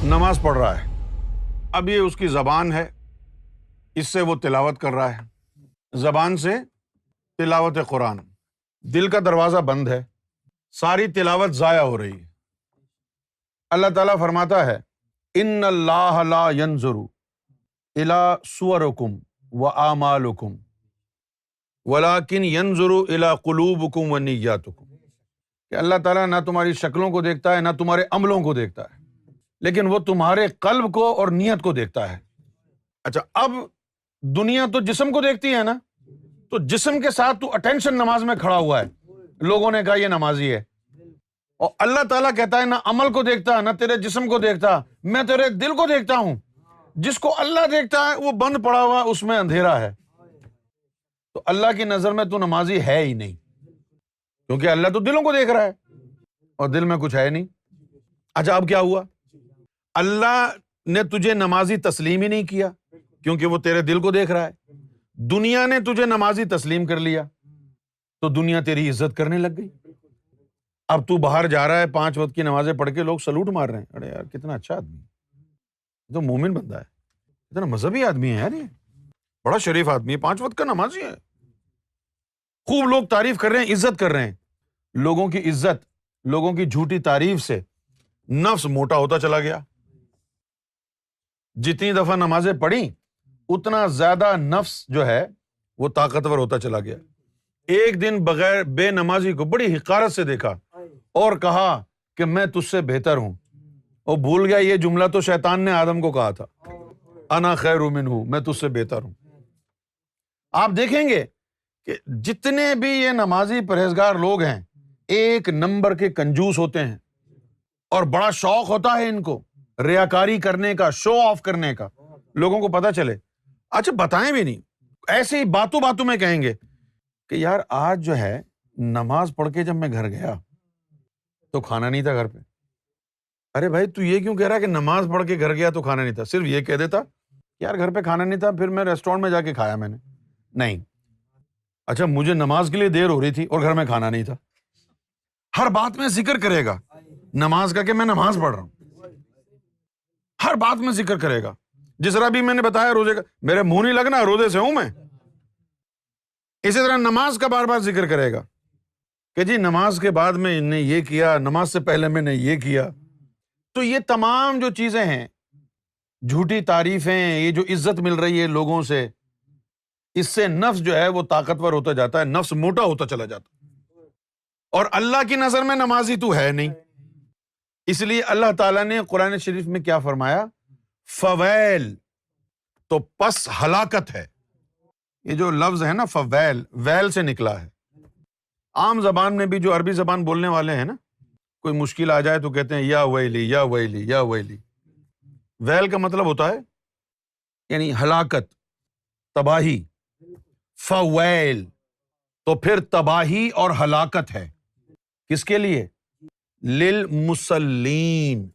نماز پڑھ رہا ہے، اب یہ اس کی زبان ہے، اس سے وہ تلاوت کر رہا ہے، زبان سے تلاوت قرآن، دل کا دروازہ بند ہے، ساری تلاوت ضائع ہو رہی ہے۔ اللہ تعالیٰ فرماتا ہے ان اللہ لا ينظر الى صورکم واعمالکم ولکن ينظر الى قلوبکم ونیاتکم، کہ اللہ تعالیٰ نہ تمہاری شکلوں کو دیکھتا ہے نہ تمہارے عملوں کو دیکھتا ہے، لیکن وہ تمہارے قلب کو اور نیت کو دیکھتا ہے۔ اچھا، اب دنیا تو جسم کو دیکھتی ہے نا، تو جسم کے ساتھ تو اٹینشن نماز میں کھڑا ہوا ہے، لوگوں نے کہا یہ نمازی ہے، اور اللہ تعالیٰ کہتا ہے نہ عمل کو دیکھتا نہ تیرے جسم کو دیکھتا، میں تیرے دل کو دیکھتا ہوں۔ جس کو اللہ دیکھتا ہے وہ بند پڑا ہوا، اس میں اندھیرا ہے، تو اللہ کی نظر میں تو نمازی ہے ہی نہیں، کیونکہ اللہ تو دلوں کو دیکھ رہا ہے اور دل میں کچھ ہے نہیں۔ اچھا، اب کیا ہوا؟ اللہ نے تجھے نمازی تسلیم ہی نہیں کیا کیونکہ وہ تیرے دل کو دیکھ رہا ہے، دنیا نے تجھے نمازی تسلیم کر لیا تو دنیا تیری عزت کرنے لگ گئی۔ اب تو باہر جا رہا ہے، 5 وقت کی نمازیں پڑھ کے لوگ سلوٹ مار رہے ہیں، ارے یار کتنا اچھا آدمی ہے، یہ تو مومن بندہ ہے، اتنا مذہبی آدمی ہے یار، یہ بڑا شریف آدمی ہے، 5 وقت کا نمازی ہے، خوب لوگ تعریف کر رہے ہیں، عزت کر رہے ہیں۔ لوگوں کی عزت، لوگوں کی جھوٹی تعریف سے نفس موٹا ہوتا چلا گیا۔ جتنی دفعہ نمازیں پڑھی اتنا زیادہ نفس جو ہے وہ طاقتور ہوتا چلا گیا۔ ایک دن بغیر بے نمازی کو بڑی حقارت سے دیکھا اور کہا کہ میں تجھ سے بہتر ہوں، اور بھول گیا یہ جملہ تو شیطان نے آدم کو کہا تھا، انا خیر منہ، میں تجھ سے بہتر ہوں۔ آپ دیکھیں گے کہ جتنے بھی یہ نمازی پرہیزگار لوگ ہیں ایک نمبر کے کنجوس ہوتے ہیں، اور بڑا شوق ہوتا ہے ان کو ریاکاری کرنے کا، شو آف کرنے کا، لوگوں کو پتہ چلے۔ اچھا، بتائیں بھی نہیں، ایسے ہی باتوں باتوں میں کہیں گے کہ یار آج جو ہے نماز پڑھ کے جب میں گھر گیا تو کھانا نہیں تھا گھر پہ۔ ارے بھائی تو یہ کیوں کہہ رہا ہے کہ نماز پڑھ کے گھر گیا تو کھانا نہیں تھا؟ صرف یہ کہہ دیتا یار گھر پہ کھانا نہیں تھا، پھر میں ریسٹورینٹ میں جا کے کھایا میں نے، نہیں۔ اچھا، مجھے نماز کے لیے دیر ہو رہی تھی اور گھر میں کھانا نہیں تھا۔ ہر بات میں ذکر کرے گا نماز کا کہ میں نماز پڑھ رہا ہوں، ہر بات میں ذکر کرے گا۔ جس طرح بھی میں نے بتایا روزے کا، میرے منہ نہیں لگنا، روزے سے ہوں میں۔ اسی طرح نماز کا بار بار ذکر کرے گا کہ جی نماز کے بعد میں نے یہ کیا، نماز سے پہلے میں نے یہ کیا۔ تو یہ تمام جو چیزیں ہیں، جھوٹی تعریفیں، یہ جو عزت مل رہی ہے لوگوں سے، اس سے نفس جو ہے وہ طاقتور ہوتا جاتا ہے، نفس موٹا ہوتا چلا جاتا ہے، اور اللہ کی نظر میں نمازی تو ہے نہیں۔ اس لیے اللہ تعالیٰ نے قرآن شریف میں کیا فرمایا؟ فویل، تو پس ہلاکت ہے۔ یہ جو لفظ ہے نا فویل، ویل سے نکلا ہے۔ عام زبان میں بھی جو عربی زبان بولنے والے ہیں نا، کوئی مشکل آ جائے تو کہتے ہیں یا ویلی یا ویلی یا ویلی۔ ویل کا مطلب ہوتا ہے یعنی ہلاکت، تباہی۔ فویل، تو پھر تباہی اور ہلاکت ہے کس کے لیے؟ للمصلین،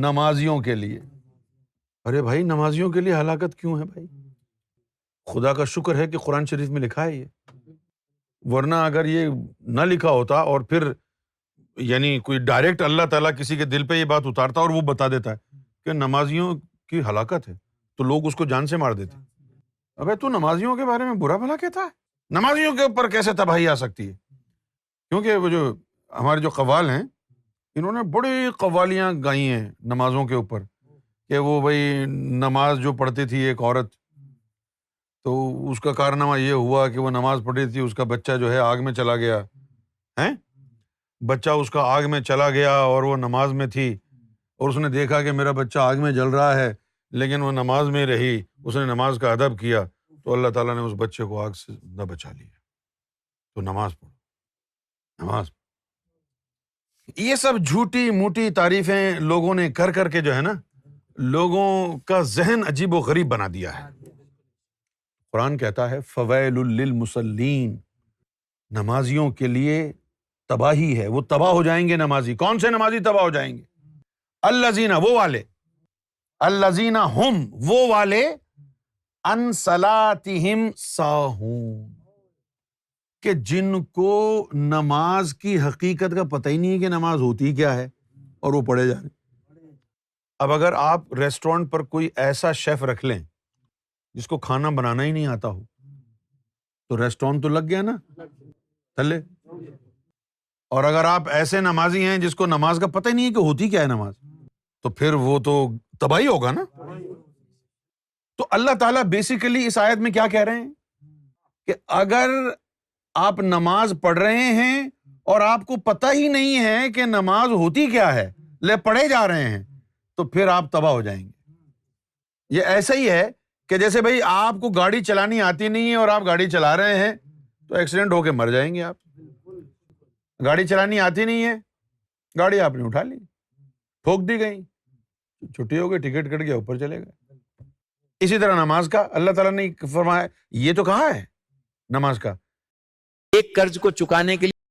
نمازیوں کے لیے۔ ارے بھائی نمازیوں کے لیے ہلاکت کیوں ہے بھائی؟ خدا کا شکر ہے کہ قرآن شریف میں لکھا ہے یہ، ورنہ اگر یہ نہ لکھا ہوتا اور پھر یعنی کوئی ڈائریکٹ اللہ تعالیٰ کسی کے دل پہ یہ بات اتارتا اور وہ بتا دیتا ہے کہ نمازیوں کی ہلاکت ہے، تو لوگ اس کو جان سے مار دیتے۔ ابے تو نمازیوں کے بارے میں برا بھلا کہتا ہے؟ نمازیوں کے اوپر کیسے تباہی آ سکتی ہے؟ کیونکہ وہ جو ہمارے جو قوال ہیں، انہوں نے بڑی قوالیاں گائی ہیں نمازوں کے اوپر، کہ وہ بھائی نماز جو پڑھتی تھی ایک عورت، تو اس کا کارنامہ یہ ہوا کہ وہ نماز پڑھی تھی، اس کا بچہ جو ہے آگ میں چلا گیا ہے، بچہ اس کا آگ میں چلا گیا اور وہ نماز میں تھی، اور اس نے دیکھا کہ میرا بچہ آگ میں جل رہا ہے، لیکن وہ نماز میں رہی، اس نے نماز کا ادب کیا، تو اللہ تعالیٰ نے اس بچے کو آگ سے نہ بچا لیا۔ تو نماز پڑھو، نماز پڑھو۔ یہ سب جھوٹی موٹی تعریفیں لوگوں نے کر کر کے جو ہے نا لوگوں کا ذہن عجیب و غریب بنا دیا ہے۔ قرآن کہتا ہے فویل للمصلین، نمازیوں کے لیے تباہی ہے، وہ تباہ ہو جائیں گے نمازی۔ کون سے نمازی تباہ ہو جائیں گے؟ الذین، وہ والے، الذین ہم، وہ والے، عن صلاتہم ساہون، کہ جن کو نماز کی حقیقت کا پتہ ہی نہیں ہے کہ نماز ہوتی کیا ہے، اور وہ پڑھے جا رہے۔ اب اگر آپ ریسٹورینٹ پر کوئی ایسا شیف رکھ لیں جس کو کھانا بنانا ہی نہیں آتا ہو تو ریسٹورینٹ تو لگ گیا نا تھلے. اور اگر آپ ایسے نمازی ہیں جس کو نماز کا پتہ ہی نہیں ہے کہ ہوتی کیا ہے نماز, تو پھر وہ تو تباہی ہوگا نا. تو اللہ تعالیٰ بیسیکلی اس آیت میں کیا کہہ رہے ہیں کہ اگر آپ نماز پڑھ رہے ہیں اور آپ کو پتہ ہی نہیں ہے کہ نماز ہوتی کیا ہے, لے پڑھے جا رہے ہیں, تو پھر آپ تباہ ہو جائیں گے. یہ ایسا ہی ہے کہ جیسے بھائی آپ کو گاڑی چلانی آتی نہیں ہے اور آپ گاڑی چلا رہے ہیں تو ایکسیڈنٹ ہو کے مر جائیں گے آپ. گاڑی چلانی آتی نہیں ہے, گاڑی آپ نے اٹھا لی, ٹھوک دی گئی, چھٹی ہو گئی, ٹکٹ کٹ گیا, اوپر چلے گئے. اسی طرح نماز کا اللہ تعالیٰ نے فرمایا, یہ تو کہا ہے نماز کا ایک قرض کو چکانے کے لیے